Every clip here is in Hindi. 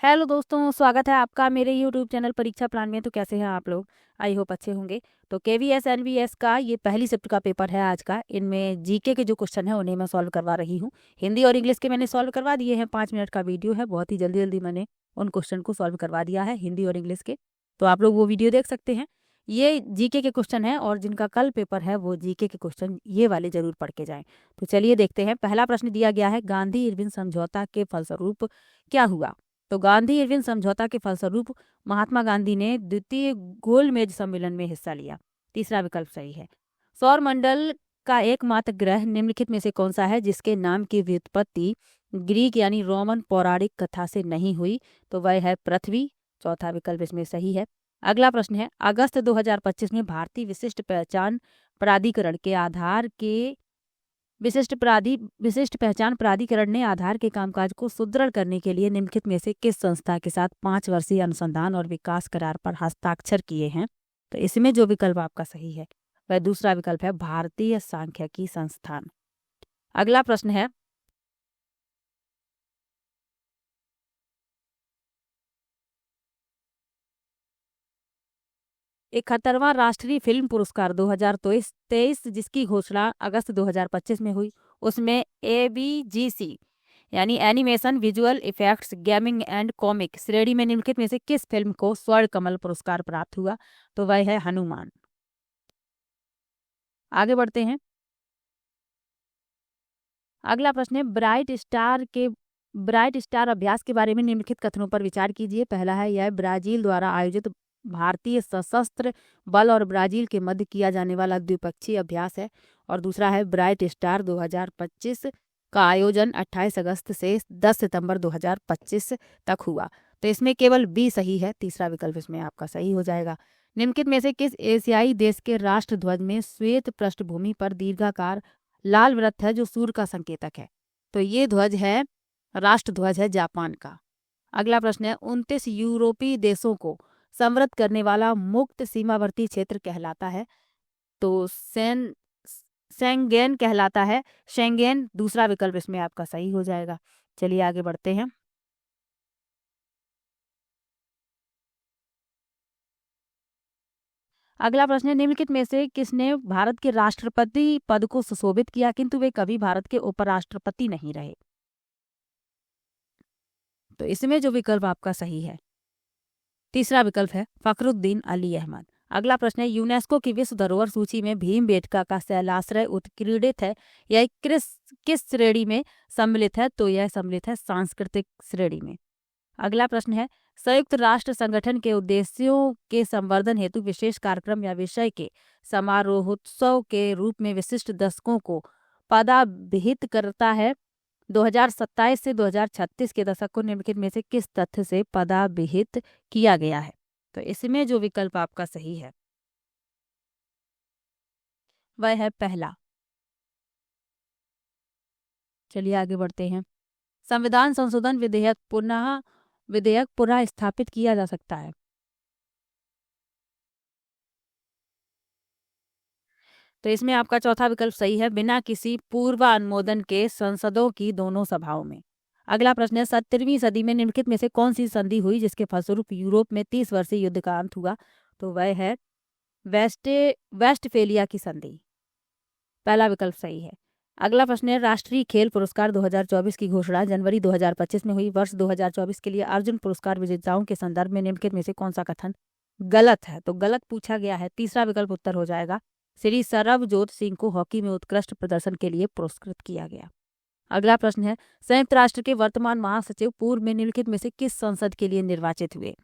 हेलो दोस्तों, स्वागत है आपका मेरे यूट्यूब चैनल परीक्षा प्लान में। तो कैसे हैं आप लोग? आई होप अच्छे होंगे। तो केवीएस एनवीएस का ये पहली शिफ्ट का पेपर है आज का। इनमें जीके के जो क्वेश्चन है उन्हें मैं सॉल्व करवा रही हूँ। हिंदी और इंग्लिश के मैंने सॉल्व करवा दिए हैं। 5 मिनट का वीडियो है, बहुत ही जल्दी जल्दी मैंने उन क्वेश्चन को सॉल्व करवा दिया है हिंदी और इंग्लिश के। तो आप लोग वो वीडियो देख सकते हैं। ये जीके के क्वेश्चन है और जिनका कल पेपर है वो जीके के क्वेश्चन ये वाले जरूर पढ़ के जाएं। तो चलिए देखते हैं। पहला प्रश्न दिया गया है, गांधी इरविन समझौता के फलस्वरूप क्या हुआ? तो गांधी इरविन समझौता के फलस्वरूप महात्मा गांधी ने द्वितीय गोलमेज सम्मेलन में हिस्सा लिया। तीसरा विकल्प सही है। सौर मंडल का एकमात्र ग्रह निम्नलिखित में से कौन सा है जिसके नाम की व्युत्पत्ति ग्रीक यानी रोमन पौराणिक कथा से नहीं हुई? तो वह है पृथ्वी। चौथा विकल्प इसमें सही है। अगला प्रश्न है, अगस्त 2025 में भारतीय विशिष्ट पहचान प्राधिकरण के आधार के विशिष्ट पहचान प्राधिकरण ने आधार के कामकाज को सुदृढ़ करने के लिए निम्नलिखित में से किस संस्था के साथ 5 वर्षीय अनुसंधान और विकास करार पर हस्ताक्षर किए हैं? तो इसमें जो विकल्प आपका सही है वह दूसरा विकल्प है, भारतीय सांख्यिकी संस्थान। अगला प्रश्न है, 71वां राष्ट्रीय फिल्म पुरस्कार 2023 जिसकी घोषणा अगस्त 2025 में हुई, उसमें एबीजीसी यानी animation, visual effects, gaming and comic श्रेणी में निम्नलिखित में से किस फिल्म को स्वर्ण कमल पुरस्कार प्राप्त हुआ? तो वह है हनुमान। आगे बढ़ते हैं। अगला प्रश्न है, ब्राइट स्टार अभ्यास के बारे में निम्नलिखित कथनों पर विचार कीजिए। पहला है, यह ब्राजील द्वारा आयोजित भारतीय सशस्त्र बल और ब्राजील के मध्य किया जाने वाला द्विपक्षीय अभ्यास है। और दूसरा है, ब्राइट स्टार 2025 का आयोजन 28 अगस्त से 10 सितंबर 2025 तक हुआ। तो इसमें केवल बी सही है। तीसरा विकल्प इसमें आपका सही हो जाएगा। निम्नलिखित में से किस एशियाई देश के राष्ट्र ध्वज में श्वेत पृष्ठभूमि पर दीर्घाकार लाल वृत्त है जो सूर्य का संकेतक है? तो ये ध्वज है, राष्ट्र ध्वज है जापान का। अगला प्रश्न है, 29 यूरोपीय देशों को समृद्ध करने वाला मुक्त सीमावर्ती क्षेत्र कहलाता है? तो शेंगेन कहलाता है। शेंगेन दूसरा विकल्प इसमें आपका सही हो जाएगा। चलिए आगे बढ़ते हैं। अगला प्रश्न है, निम्नलिखित में से किसने भारत के राष्ट्रपति पद को सुशोभित किया किंतु वे कभी भारत के उपराष्ट्रपति नहीं रहे? तो इसमें जो विकल्प आपका सही है तीसरा विकल्प है, फखरुद्दीन अली अहमद। अगला प्रश्न है, यूनेस्को की विश्व धरोहर सूची में भीमबेटका का शैलाश्रय उत्कीर्णित है, यह किस श्रेणी में सम्मिलित है? तो यह सम्मिलित है सांस्कृतिक श्रेणी में। अगला प्रश्न है, संयुक्त राष्ट्र संगठन के उद्देश्यों के संवर्धन हेतु विशेष कार्यक्रम या विषय के समारोहोत्सव के रूप में विशिष्ट दशकों को पदाभिहित करता है। 2027 से 2036 के दशक को निम्नलिखित में से किस तथ्य से पदाभिहित किया गया है? तो इसमें जो विकल्प आपका सही है वह है पहला। चलिए आगे बढ़ते हैं। संविधान संशोधन विधेयक पुनः स्थापित किया जा सकता है। तो इसमें आपका चौथा विकल्प सही है, बिना किसी पूर्वानुमोदन के संसदों की दोनों सभाओं में। अगला प्रश्न है, 17वीं सदी में निम्नलिखित में से कौन सी संधि हुई जिसके फलस्वरूप यूरोप में 30 वर्षीय युद्ध का अंत हुआ? तो वह है वेस्टफेलिया की संधि। पहला विकल्प सही है। अगला प्रश्न है, राष्ट्रीय खेल पुरस्कार 2024 की घोषणा जनवरी 2025 में हुई। वर्ष 2024 के लिए अर्जुन पुरस्कार विजेताओं के संदर्भ में निम्नलिखित में से कौन सा कथन गलत है? तो गलत पूछा गया है। तीसरा विकल्प उत्तर हो जाएगा, श्री सरबजोत सिंह को हॉकी में उत्कृष्ट प्रदर्शन के लिए पुरस्कृत किया गया। अगला प्रश्न है, संयुक्त राष्ट्र के वर्तमान महासचिव पूर्व में निम्नलिखित में से किस संसद के लिए निर्वाचित हुए?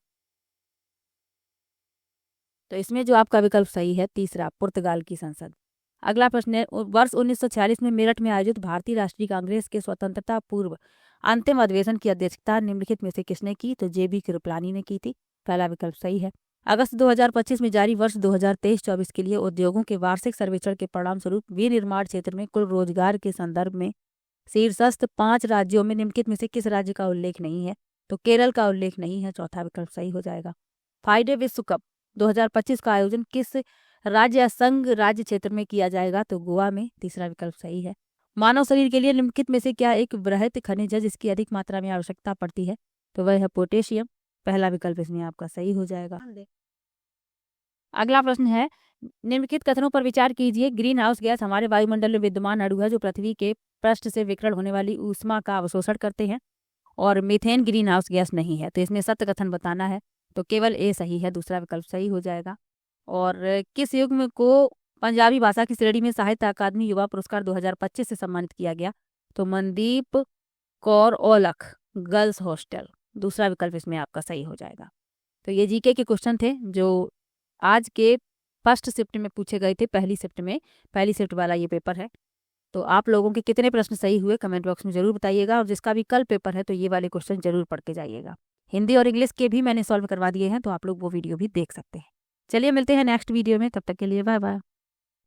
तो इसमें जो आपका विकल्प सही है तीसरा, पुर्तगाल की संसद। अगला प्रश्न है, वर्ष 1946 में मेरठ में आयोजित भारतीय राष्ट्रीय कांग्रेस के स्वतंत्रता पूर्व अंतिम अधिवेशन की अध्यक्षता निम्नलिखित में से किसने की? तो जेबी कृपलानी ने की थी। पहला विकल्प सही है। अगस्त 2025 में जारी वर्ष 2023-24 के लिए उद्योगों के वार्षिक सर्वेक्षण के परिणाम स्वरूप विनिर्माण क्षेत्र में कुल रोजगार के संदर्भ में शीर्षस्थ 5 राज्यों में निम्नलिखित में से किस राज्य का उल्लेख नहीं है? तो केरल का उल्लेख नहीं है। चौथा विकल्प सही हो जाएगा। फाइडे विश्व कप 2025 का आयोजन किस राज्य या संघ राज्य क्षेत्र में किया जाएगा? तो गोवा में। तीसरा विकल्प सही है। मानव शरीर के लिए निम्नलिखित में से क्या एक वृहत खनिज है जिसकी अधिक मात्रा में आवश्यकता पड़ती है? तो वह है पोटेशियम। पहला विकल्प इसमें आपका सही हो जाएगा। अगला प्रश्न है, निम्नलिखित कथनों पर विचार कीजिए। ग्रीन हाउस गैस हमारे वायुमंडल में विद्यमान अणु है जो पृथ्वी के पृष्ठ से विकिरण होने वाली ऊष्मा का अवशोषण करते हैं, और मीथेन ग्रीन हाउस गैस नहीं है। तो इसमें सत्य कथन बताना है, तो केवल ए सही है, दूसरा विकल्प सही हो जाएगा। और किस युग्म को पंजाबी भाषा की श्रेणी में साहित्य अकादमी युवा पुरस्कार 2025 से सम्मानित किया गया? तो मनदीप कौर औलख गर्ल्स हॉस्टल, दूसरा विकल्प इसमें आपका सही हो जाएगा। तो ये जीके के क्वेश्चन थे जो आज के फर्स्ट शिफ्ट में पूछे गए थे। पहली शिफ्ट वाला ये पेपर है। तो आप लोगों के कितने प्रश्न सही हुए कमेंट बॉक्स में जरूर बताइएगा, और जिसका भी कल पेपर है तो ये वाले क्वेश्चन जरूर पढ़ के जाइएगा। हिंदी और इंग्लिश के भी मैंने सॉल्व करवा दिए हैं, तो आप लोग वो वीडियो भी देख सकते हैं। चलिए मिलते हैं नेक्स्ट वीडियो में, तब तक के लिए बाय बाय।